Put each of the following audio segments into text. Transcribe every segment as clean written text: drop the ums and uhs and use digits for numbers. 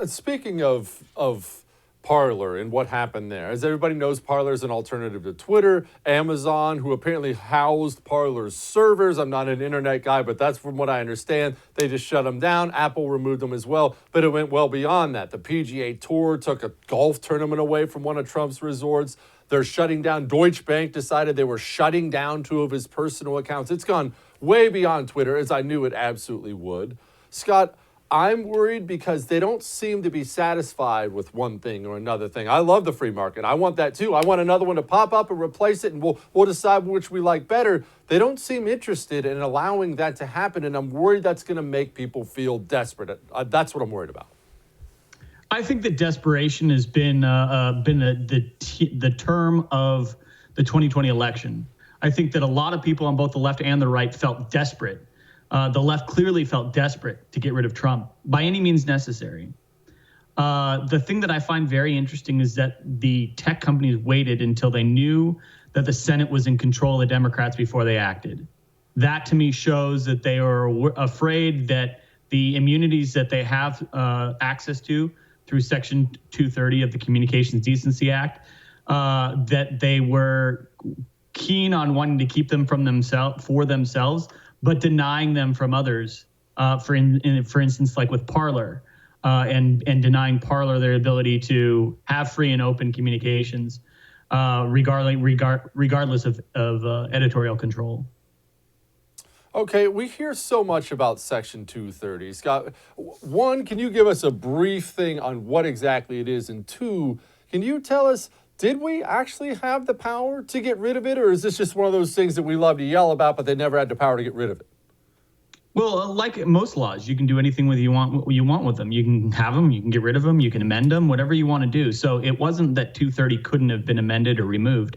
Speaking of Parler and what happened there, as everybody knows, Parler is an alternative to Twitter. Amazon, who apparently housed Parler's servers, I'm not an internet guy, but that's from what I understand, they just shut them down. Apple removed them as well, but it went well beyond that. The PGA Tour took a golf tournament away from one of Trump's resorts. They're shutting down. Deutsche Bank decided they were shutting down 2 of his personal accounts. It's gone way beyond Twitter, as I knew it absolutely would. Scott, I'm worried because they don't seem to be satisfied with one thing or another thing. I love the free market. I want that too. I want another one to pop up and replace it, and we'll decide which we like better. They don't seem interested in allowing that to happen, and I'm worried that's going to make people feel desperate. That's what I'm worried about. I think that desperation has been the term of the 2020 election. I think that a lot of people on both the left and the right felt desperate. The left clearly felt desperate to get rid of Trump by any means necessary. The thing that I find very interesting is that the tech companies waited until they knew that the Senate was in control of the Democrats before they acted. That to me shows that they are afraid that the immunities that they have access to through Section 230 of the Communications Decency Act, that they were keen on wanting to keep them for themselves, but denying them from others. For instance, like with Parler, and denying Parler their ability to have free and open communications, regardless of editorial control. Okay, we hear so much about Section 230. Scott, one, can you give us a brief thing on what exactly it is? And two, can you tell us, did we actually have the power to get rid of it? Or is this just one of those things that we love to yell about, but they never had the power to get rid of it? Well, like most laws, you can do anything what you want with them. You can have them, you can get rid of them, you can amend them, whatever you want to do. So it wasn't that 230 couldn't have been amended or removed.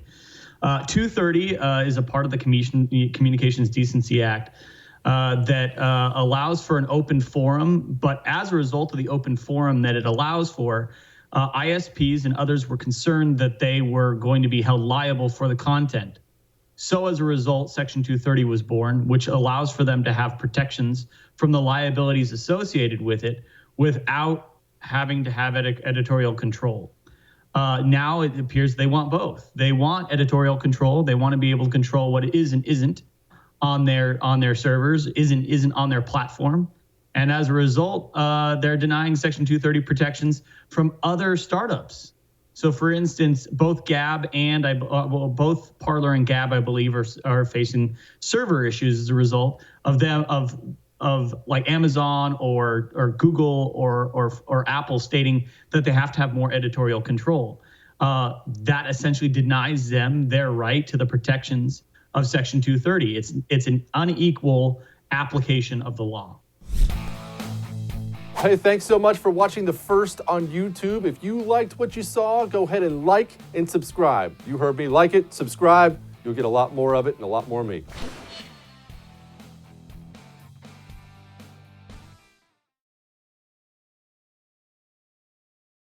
230 is a part of the Communications Decency Act that allows for an open forum. But as a result of the open forum that it allows for, ISPs and others were concerned that they were going to be held liable for the content. So as a result, Section 230 was born, which allows for them to have protections from the liabilities associated with it without having to have editorial control. Now it appears they want both. They want editorial control. They want to be able to control what is and isn't on their servers, isn't on their platform. And as a result, they're denying Section 230 protections from other startups. So, for instance, both Gab and both Parler and Gab, I believe, are facing server issues as a result of them of like Amazon or Google or Apple stating that they have to have more editorial control. That essentially denies them their right to the protections of Section 230. It's an unequal application of the law. Hey, thanks so much for watching The First on YouTube. If you liked what you saw, go ahead and like and subscribe. You heard me. Like it, subscribe. You'll get a lot more of it and a lot more of me.